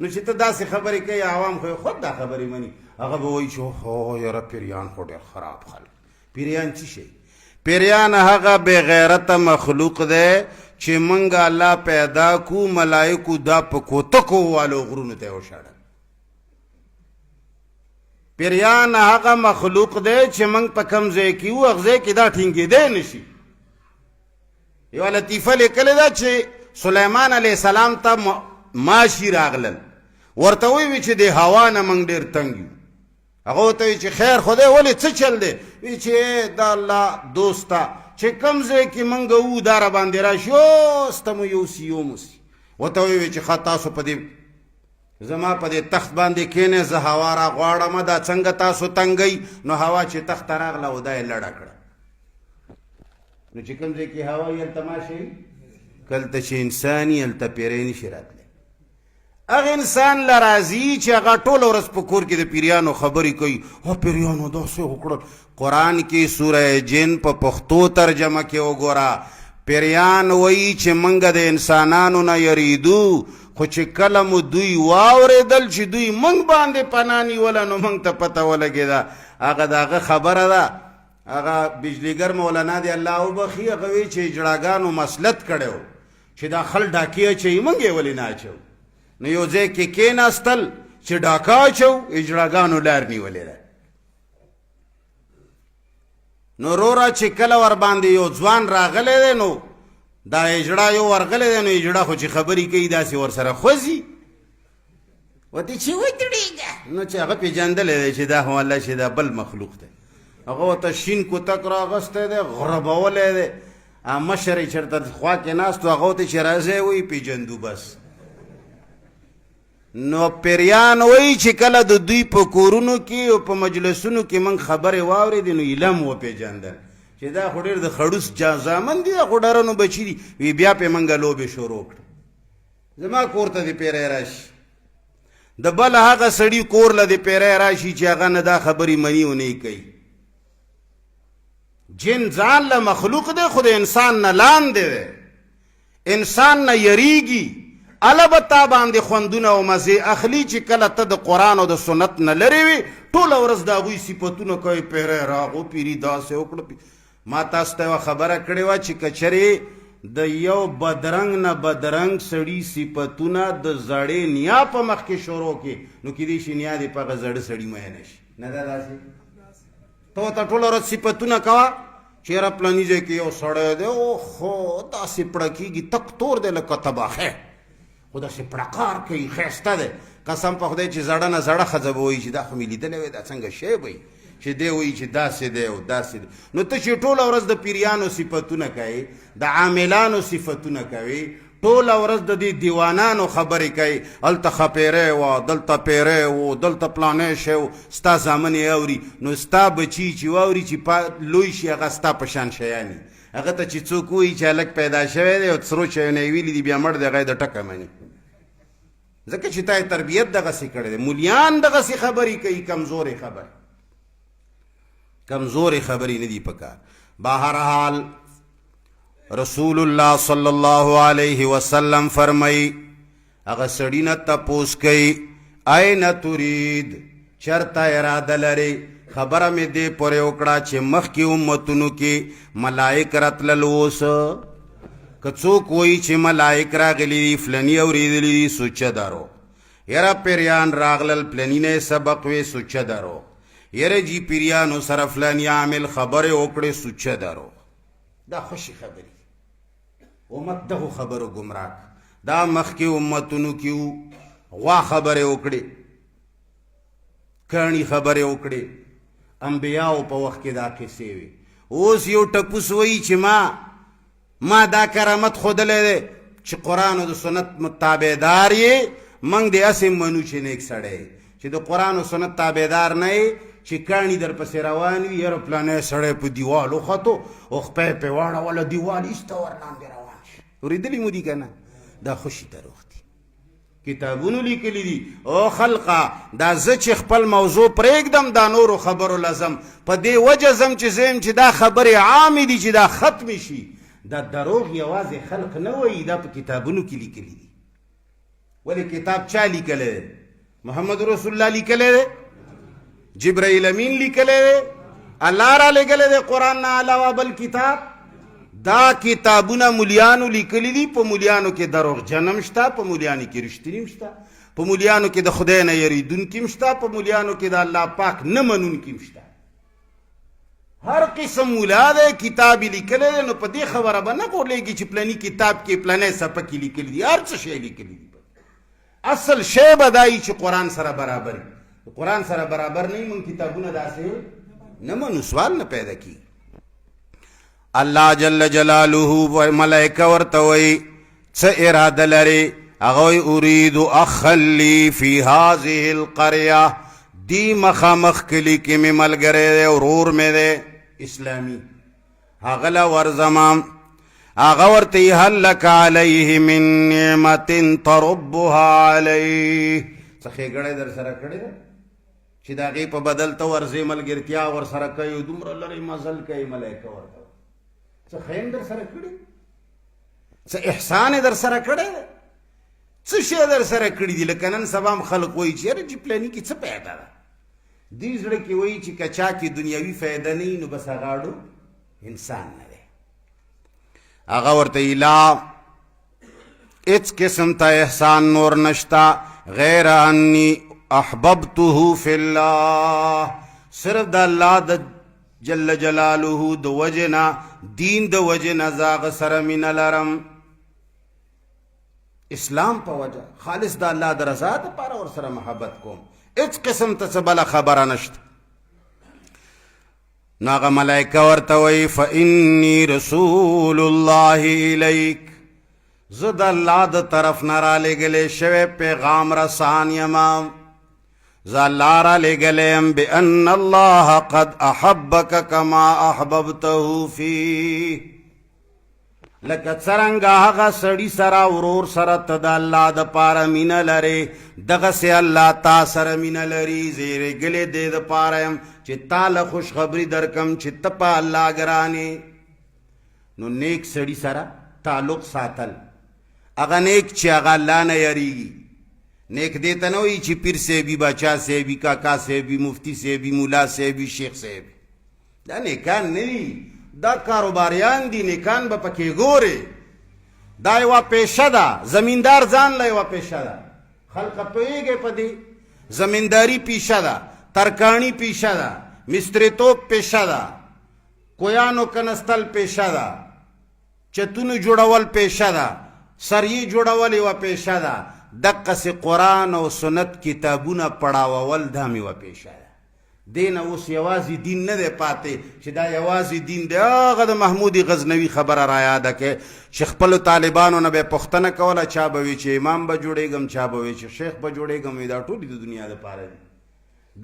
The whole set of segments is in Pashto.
نو چې ته داسې خبرې کوي عوام خو خود دا خبرې مني هغه به وایي چې هو یاره پیریان خو ډېر خراب خلک. پیریان څه شي؟ پیریان هغه بې غیرته مخلوق دی چې موږ الله پیدا کو ملایکو دا په کوتکو والو غرونو ته وشاړل. پیریان هغه مخلوق دی چې موږ په کوم ځای کې وو هغه ځای کې دا ټینګېدی نه شي. یوه لطیفه لیکلې ده چې سلیمان علیه السلام ته ماشي راغلل ورته وی چې د هوا نه موږ ډېر تنګ یو. هغه ورته وی چې خیر خدای ولې څه چل دی؟ وی چې دا الله دوسته چې کوم ځای کې موږ وو دا را باندې راشي اوسته مو یوسي یوموسي. ورته وی چې ښه تاسو په دې زما په دې تخت باندې کښېنئ زه هوا را غواړم دا څنګه تاسو تنګئ؟ نو هوا چې تخت ته راغله او دا یې لړه کړه. نو چې کوم ځای کې هوا وي هلته ماشی کلته چې انسان یې هلته پیری نشي راتلی. هغه انسان له راځي چې هغه ټوله ورځ په کور کې د پیریانو خبرې کوي او پیریانو داسې وکړل. قرآن کې سوره جن په پښتو ترجمه کې وګوره. پیریان وایي چې موږ د انسانانو نه یریدو خو چې کله مو دوی واورېدل چې دوی موږ باندې پناه نیوله نو موږ ته پته ولګېده. هغه د هغه خبره ده. هغه بجلیګر مولانا دی الله وبخي هغه وایي چې اجړاګانو مسلط کړی و چې دا خل ډاکې اچوي موږ یې ولې نه اچو. نو یو ځای کې کېناستل چې ډاکه اچو اجړاګانو لار نیولې ده. نو روره چې کله ور باندې یو ځوان راغلی دی نو دا اجړا یو ورغلی دی نو اجړا خو چې خبرې کوي داسې ورسره خوځي ورته چې ودرېږه. نو چې هغه پېژندلی دی چې دا خو الله چې دا بل مخلوق دی. هغه ورته شین کوتک راغستی دی غربولی دی. مشر یې چېرته خوا کې ناست و هغه ورته چې راځئ وایي پېژندو بس. نو پیریان وایي چې کله د دوی په کورونو کې او په مجلسونو کې موږ خبرې واورېدې نو علم وپېژندل چې دا خو ډېر د خړوس زامن دي دا خو ډرنو بچي دي. وی بیا پې موږ لوبې شروع کړه. زما کور ته د پیری راشي د بل هغه سړي کور له د پیری راشي چې هغه نه دا خبرې مني او نه کوي. جن ځان له مخلوق دی خو د انسان نه لاندې دی. انسان نه یریږي البته باندې خوندونه او مزې اخلي چې کله ته د قرآن او د سنت نه لرې وي ټوله ورځ د هغوی صفتونه کوي. پیری راغو پیري داسې وکړه. ما تاسو ته یوه خبره کړې وه چې که چېرې د یو بدرنګ نه بدرنګ سړي صفتونه د زړې نیا په مخ کې شروع کې نو کیدای شي نیا دې په هغه زړه سړي میینه شي. نه ده داسې؟ ته ورته ټوله ورځ صفتونه کوه چې یاره پلاني ځای کې یو سړی دی اوهو داسې پړکېږي تک تور دی لکه تباخی خو داسې پړکار کوي ښایسته دی. قسم په خدای چې زړه نه زړه ښځه به وایي چې دا خو مې لیدلی وی دا څنګه شی به وي چې دی وایي چې داسې دی او داسې دی. نو ته چې ټوله ورځ د پیریانو صفتونه کوي د عاملانو صفتونه کوي ټوله ورځ د دې دیوانانو خبرې کوي هلته ښه پیری وه دلته پیری و دلته پلانی شی و ستا زامن یې اوري نو ستا بچي چې واوري چې لوی شي هغه ستا په شان شیان هغه ته چې څوک وایي چې هلک پیدا شوی دی او سرو شیونه یې ویلي دي بیا مړ دی هغه یې د ټکه مني ځکه چې تا یې تربیت دغسې کړی دی. مولیان دغسې خبرې کوي کمزورې خبرې نه دي پکار. بهرحال رسول الله صلی الله علیه وسلم فرمایي هغه سړي نه تپوس کوي این ترید چرته اراده لري. خبره مې دې پورې وکړه چې مخکې امتونو کې ملائک راتلل اوس که څوک وایي چې ملائک راغلي دي فلني اورېدلي دي سوچه درو. یاره پیریان راغلل پلني نه سبق وی سوچه درو. یاره جی پیریانو سره فلني عامل خبرې وکړې سوچه درو. دا خوشي خبرې امت دغو خبرو ګمراه. دا مخکې امتونو کې غوا خبرې وکړې کاڼي خبرې وکړې انبیاو په وخت کې دا کیسې وي. اوس یو ټپوس وایي چې ما دا کرامت ښودلی دی چې قرآن او د سنت تابعدار یې موږ دې هسې منو چې نیک سړی چې د قرآن او سنت تابعدار نه یې چې کاڼي در پسې روان وي یاره پلانی سړی په دیوال وختو او خپی پې واړوله دیوال ایسته ورلاندې روان شي. اورېدلي مو دي که نه؟ دا خوشي دروغ دي. کتابونو لیکلي دي او خلقه دا زه چې خپل موضوع پرېږدم دا نورو خبرو لزم په دې وجه زم چې زه چې دا خبرې عامې دي چې دا ختمې شي. دا دروغ یوازې خلق نه وایي دا په کتابونو کې لیکلي دي. ولی کتاب چا لیکلی دی؟ محمد رسول الله لیکلی دی؟ جبرائیل امین لیکلی دی؟ الله را لګلی دی قرآن نه علاوه بل کتاب؟ دا کتابونه مولیانو لیکلی دي. په مولیانو کې دروغجنم شته، په مولیانو کې رښتینیم شته، په مولیانو کې د خدای نه یریدونکي شته، په مولیانو کې د الله پاک نه منونکي شته. هر قسم مولا دی کتاب یې لیکلی دی. نو په دې خبره به نه غولېږي چې پلني کتاب کې پلنی صفحه کې لیکلی دي. هر څه شی لیکلی دي. اصل شی به دا وي چې قرآن سره برابر وي. قرآن سره برابر نه وي، موږ کتابونه داسې نه منو، سوال نه پیدا کېږي. الله جل جلاله ملائکه ورته وایي څه اراده لري؟ هغه وایي اريد اخلی فی هذه القریه، دی مخامخ کلي کې مې ملګری دی، ورور مې دی اسلامي، هغه له ورځم. هغه ورته وایي هل لک علیه من نعمت تربها علیه، څه ښېګړی در سره کړې ده چې د هغې په بدل ته ورځې ملګرتیا ورسره کوي، دومره لرې مزل کوي. ملایکه ورته څه خیم در سره کړي، څه احسان در سره کړی دی، څه شی در سره کړي دي. لکه نن سبا هم خلق وایي چې یاره چې پلاني کې څه پیدا ده. دې زړه کې وایي چې که چا کې دنیاوي فایده نه وي نو بس هغه اړو انسان نه دی. هغه ورته لا هېڅ قسم ته احسان نور نشته غیر انی احببته فی الله، صرف د الله د جل جلاله د وجنا دین د وجنا زاغ سره مینه لرم، اسلام په وجه خالص د الله د رضا دپاره ورسره محبت کوم، هېڅ قسم ته څه بله خبره نشته. نو هغه ملایکه ورته وایي فانی رسول الله الیک، زه د الله د طرف نه رالیږلی شوی پیغام رسان یما، زه الله را لېږلی یم بان الله قد احبک کما احببته فیه، لکه څرنګه هغه سړي سره ورور سره ته د الله دپاره مینه لرې، دغسې الله تا سره مینه لري. زه یې رېږلی دې دپاره یم چې تا له خوشخبري درکم چې ته په الله ګرانې. نو نیک سړي سره تعلق ساتل، هغه نیک چې هغه الله نه یریږي. نیک دې ته نه وایي چې پیر صاحبي، باچا صاحبي، کاکا صاحبي، مفتی صاحبي، ملا صاحبي، شیخ صاحبي، دا نیکان نه دي، دا کاروباریان دي. نیکان به پکې ګورې، دا یوه پیشه ده. زمیندار ځان له یوه پیشه ده، خلقه پوهېږئ په دې. زمینداري پیشه ده، ترکاڼي پیشه ده، مستریتوب پیشه ده، کویانو کنستل پیشه ده، چتونو جوړول پیشه ده، سریې جوړول یوه پیشه ده، دقسې قرآن او سنت کتابونه پړاوول دا مې یوه پیشه ده. دې نه اوس یوازې دین نه دی پاتې چې دا یوازې دین دی. هغه د محمود غزنوي خبره را یاده کې چې خپلو طالبانو نه به یې پوښتنه کوله، چا به وي چې امام به جوړېږم، چا به وي چې شیخ به جوړېږم. وایي دا ټول د دنیا دپاره دي.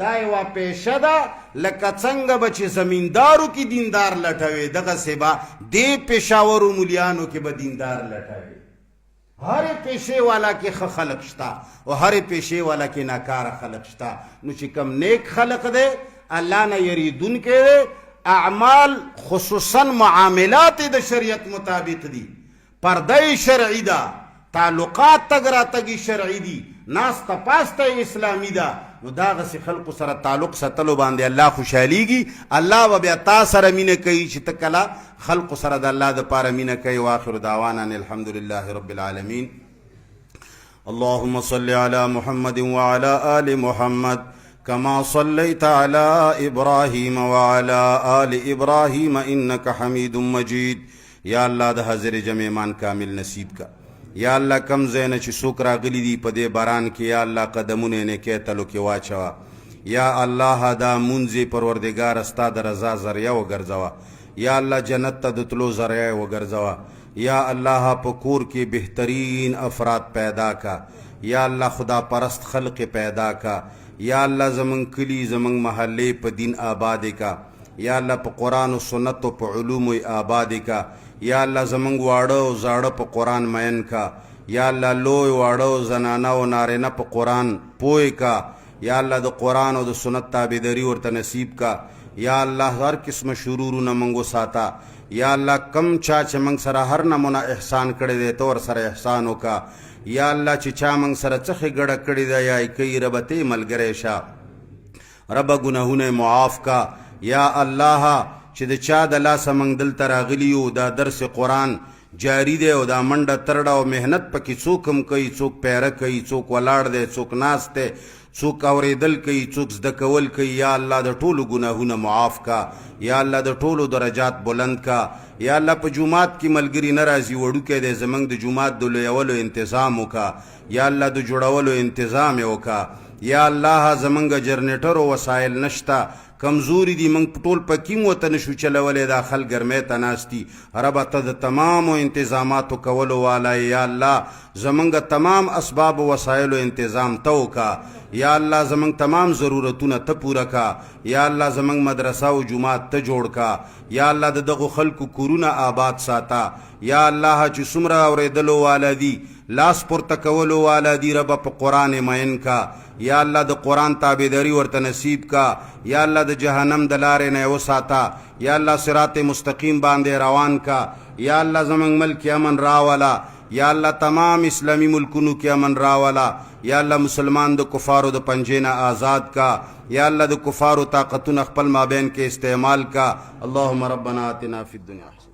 دا یوه پیشه ده، لکه څنګه به چې زمیندارو کې دیندار لټوي، دغسې به دې پېښاورو مولیانو کې به دیندار لټوي. هر پیشے والا کې ښه خلق شته او هر پیشے والا کې ناکاره خلق شته. نو چې کم نیک خلق دی، الله نه یریدونکی دی، اعمال خصوصا معاملات د شریعت مطابق دي، پرده شرعي ده، تعلقات تګ راتګي شرعي دي، ناسته پاسته اسلامي ده. نو دغسې خلقو سره تعلق ساتلو باندې الله خوشحالیږي. الله به بیا تا سره مینه کوي چې ته کله خلقو سره د الله دپاره مینه کوي. واخر دعوانا ان الحمد لله رب العالمین. اللهم صل على محمد وعلى آل محمد كما صليت على إبراهيم وعلى آل إبراهيم إنك حميد مجيد. یا الله د حاضر جمع ایمان کامل نصیب کا. یا الله کم ځای نه چې څوک راغلي دي په دې باران کې، یا الله قدمونه یې نیکۍ تلو کې واچوه. یا الله دا مونځ پروردګار ستا د رضا ذریعه وګرځوه. یا الله جنت ته د تلو ذریعه وګرځوه. یا الله په کور کې بهترین افراد پیدا کا. یا الله خدا پرست خلق پیدا کا. یا الله زمون کلی زمون محلې په دین آباد کا. یا الله په قرآن و سنت و په علوم آباد کا. یا الله زمونږ واړه او زاړه په قرآن مین کا. یا الله لوی واړه او زنانه او نارینه په قرآن پوه کا. یا الله د قرآن او د سنت تابعداري ورته نصیب کا. یا الله هر قسم شرورونه موږ وساته. یا الله کم چا چې موږ سره هر نمونه احسان کړی دی ته ورسره احسان وکړه. یا الله چې چا موږ سره څه ښېګړه کړې ده یا یې کوي ربه ته یې ملګری شه، ربه ګناهونه معاف کا. یا الله چې د چا د لاسه موږ دلته راغلي یو، دا درس قرآن جاری دی او دا منډه ترډه او محنت پکې څوک هم کوي، څوک پیره کوي، څوک ولاړ دی، څوک ناست دی، څوک اورېدل کوي، څوک زده کول کوي. یا الله د ټولو ګناهونه معاف کا، یا الله د ټولو درجات بلند کا. یا الله په جومات کې ملګري نه راځي، وړوکی دی، زموږ د جومات د لویولو انتظام وکړه. یا الله د جوړولو انتظام یې وکړه. یا الله زمونږ جرنیټر او وسایل نشته، کمزوري دي، موږ ټول پکې ورته نشو چلولی، دا خلک ګرمۍ ته ناست دي. ربه ته د تمامو انتظاماتو کولو والا. یا الله زمونږ تمام اسباب و وسایلو انتظام ته وکړه. یا الله زمونږ تمام ضرورتونه ته پوره کا. یا الله زمونږ مدرسه او جومات ته جوړ کا. یا الله د دغو خلکو کورونه آباد ساته. یا الله چې څومره اورېدلو والا دي، لاس پورته کولو والا دي، ربه په قرآن مین کا. یا الله د قرآن تابعداري ورته نصیب کا. یا الله د جهنم د لارې نه یې وساته. یا الله صراط مستقیم باندې روان کا. یا الله زمونږ ملک امن راولا. یا الله تمام اسلامی ملکونو کې امن راولا. یا الله مسلمان د کفارو د پنجې نه آزاد کا. یا الله د کفارو طاقتونه خپل مابین کې استعمال کا. اللهم ربنا آتنا فی الدنیا